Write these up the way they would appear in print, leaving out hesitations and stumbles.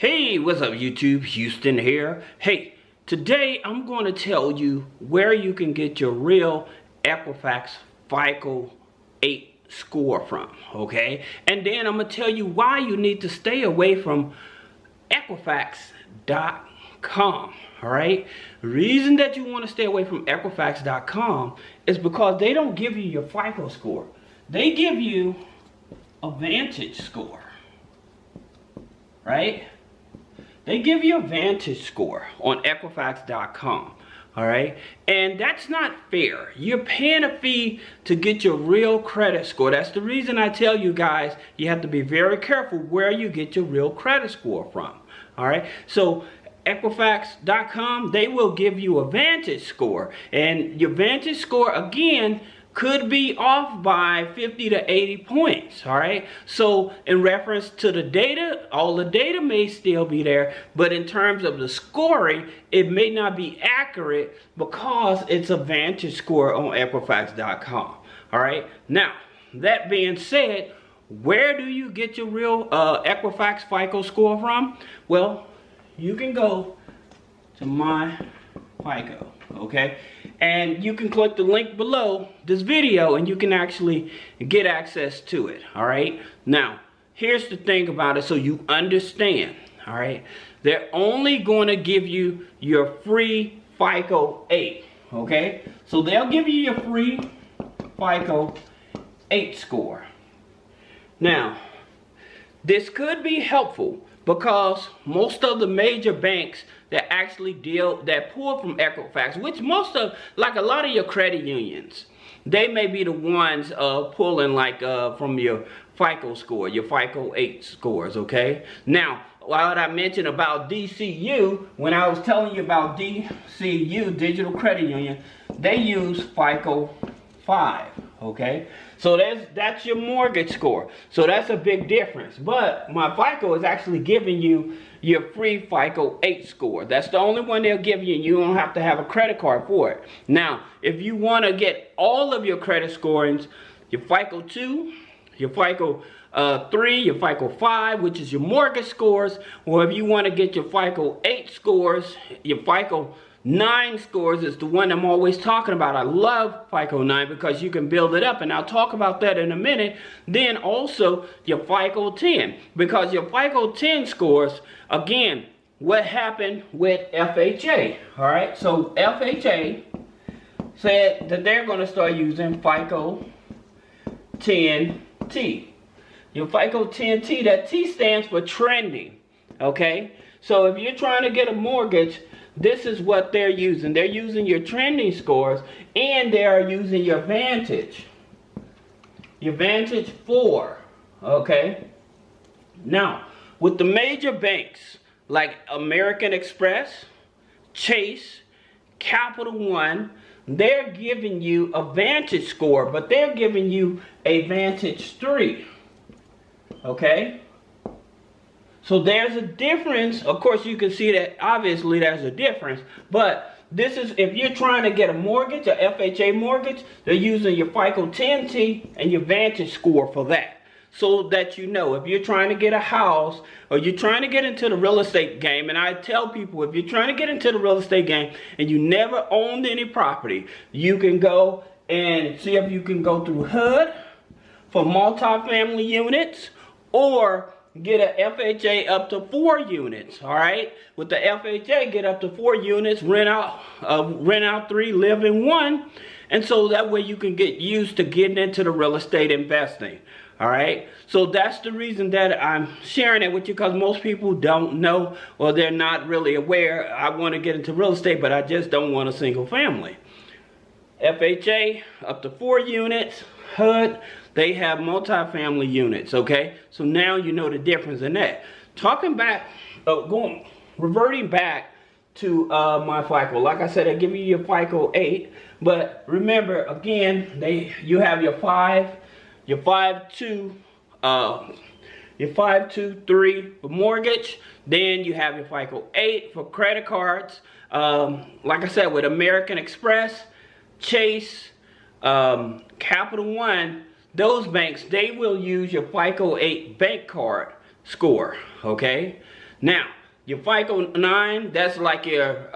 Hey, what's up YouTube? Houston here. Hey, today I'm going to tell you where you can get your real Equifax FICO 8 score from, okay? And then I'm going to tell you why you need to stay away from Equifax.com, all right? The reason that you want to stay away from Equifax.com is because they don't give you your FICO score. They give you a Vantage score, right? They give you a Vantage score on Equifax.com, all right? And that's not fair. You're paying a fee to get your real credit score. That's the reason I tell you guys you have to be very careful where you get your real credit score from, all right? So Equifax.com, they will give you a Vantage score. And your Vantage score, again, could be off by 50 to 80 points, all right? So in reference to the data, all the data may still be there, but in terms of the scoring, it may not be accurate because it's a Vantage score on Equifax.com, all right? Now, that being said, where do you get your real Equifax FICO score from? Well, you can go to Myfico, okay? And you can click the link below this video and you can actually get access to it, all right? Now, here's the thing about it so you understand, all right? They're only going to give you your free FICO 8, okay? So they'll give you your free FICO 8 score. Now, this could be helpful because most of the major banks that actually pull from Equifax, which most of, like a lot of your credit unions, they may be the ones pulling like from your FICO score, your FICO 8 scores, okay? Now, what I mentioned about DCU, when I was telling you about DCU, Digital Credit Union, they use FICO 5, okay? So that's your mortgage score. So that's a big difference. But Myfico is actually giving you your free FICO 8 score. That's the only one they'll give you, and you don't have to have a credit card for it. Now, if you want to get all of your credit scorings, your FICO 2, your FICO 3, your FICO 5, which is your mortgage scores, or if you want to get your FICO 8 scores, your FICO 9 scores is the one I'm always talking about. I love FICO 9 because you can build it up, and I'll talk about that in a minute. Then also your FICO 10, because your FICO 10 scores, again, what happened with FHA, all right? So FHA said that they're going to start using FICO 10T. Your FICO 10T, that T stands for trending, okay? So if you're trying to get a mortgage, this is what they're using. They're using your trending scores, and they are using your Vantage 4, okay? Now, with the major banks like American Express, Chase, Capital One, they're giving you a Vantage score, but they're giving you a Vantage 3, okay? So there's a difference. Of course, you can see that obviously there's a difference. But this is, if you're trying to get a mortgage, a FHA mortgage, they're using your FICO 10T and your Vantage score for that. So that you know, if you're trying to get a house or you're trying to get into the real estate game, and I tell people, if you're trying to get into the real estate game and you never owned any property, you can go and see if you can go through HUD for multifamily units, or get an FHA up to 4 units, all right? With the FHA, get up to 4 units, rent out 3, live in 1, and so that way you can get used to getting into the real estate investing, all right? So that's the reason that I'm sharing it with you, because most people don't know, or they're not really aware. I want to get into real estate, but I just don't want a single family. FHA, up to 4 units, HUD, they have multifamily units, okay? So now you know the difference in that. Reverting back to Myfico. Like I said, I give you your FICO 8, but remember, again, you have your 523 for mortgage. Then you have your FICO 8 for credit cards. Like I said, with American Express, Chase, Capital One, those banks, they will use your FICO 8 bank card score, okay? Now, your FICO 9, that's like your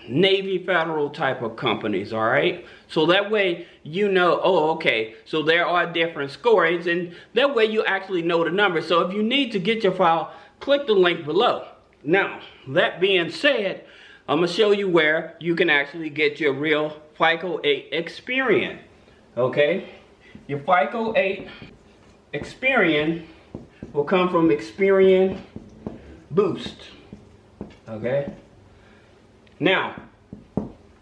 Navy Federal type of companies, all right? So that way you know, oh, okay, so there are different scorings, and that way you actually know the number. So if you need to get your file, click the link below. Now, that being said, I'm going to show you where you can actually get your real FICO 8 Experian, okay? Your FICO 8 Experian will come from Experian Boost, okay? Now,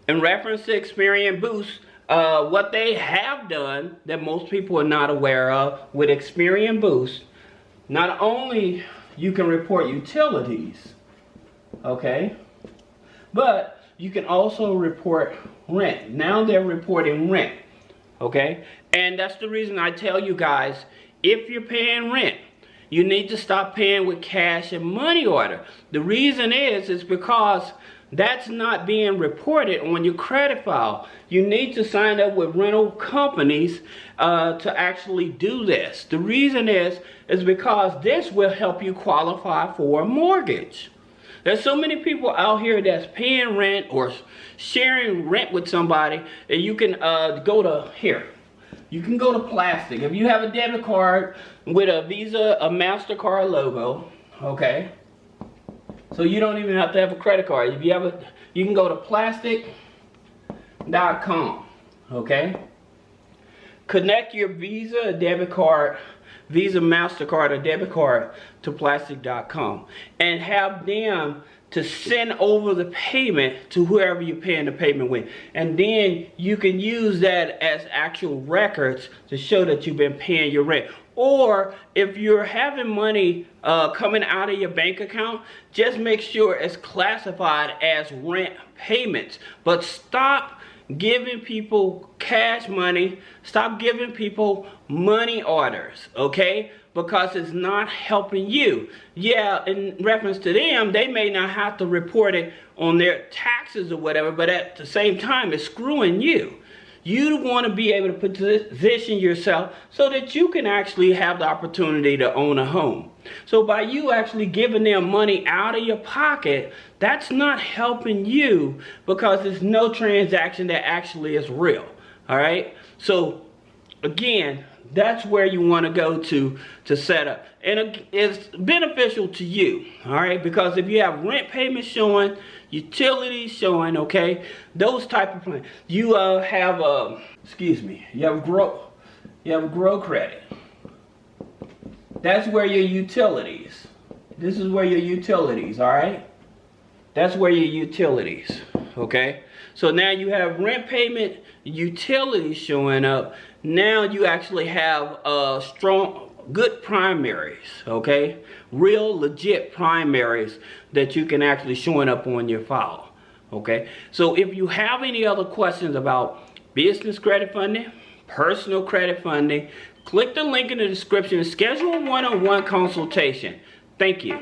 in reference to Experian Boost, what they have done that most people are not aware of with Experian Boost, not only you can report utilities, okay, but you can also report rent. Now they're reporting rent, okay? And that's the reason I tell you guys, if you're paying rent, you need to stop paying with cash and money order. The reason is because that's not being reported on your credit file. You need to sign up with rental companies to actually do this. The reason is because this will help you qualify for a mortgage. There's so many people out here that's paying rent or sharing rent with somebody, and you can go to here. You can go to plastic. If you have a debit card with a Visa, a MasterCard logo, okay? So you don't even have to have a credit card. If you have you can go to plastic.com, okay? Connect your Visa, a debit card, Visa, MasterCard, or debit card to plastic.com and have them to send over the payment to whoever you're paying the payment with. And then you can use that as actual records to show that you've been paying your rent. Or if you're having money coming out of your bank account, just make sure it's classified as rent payments. But stop giving people cash money. Stop giving people money orders, okay? Because it's not helping you. Yeah, in reference to them, they may not have to report it on their taxes or whatever, but at the same time, it's screwing you. You want to be able to position yourself so that you can actually have the opportunity to own a home. So by you actually giving them money out of your pocket, that's not helping you because there's no transaction that actually is real. All right? So again, that's where you want to go to set up. And it's beneficial to you, all right? Because if you have rent payments showing, utilities showing, okay, those type of plans. You have you have grow credit. That's where your utilities. This is where your utilities, all right? That's where your utilities, okay? So now you have rent payment, utilities showing up. Now you actually have strong, good primaries, okay? Real legit primaries that you can actually showing up on your file, okay? So if you have any other questions about business credit funding, personal credit funding, click the link in the description and schedule a one-on-one consultation. Thank you.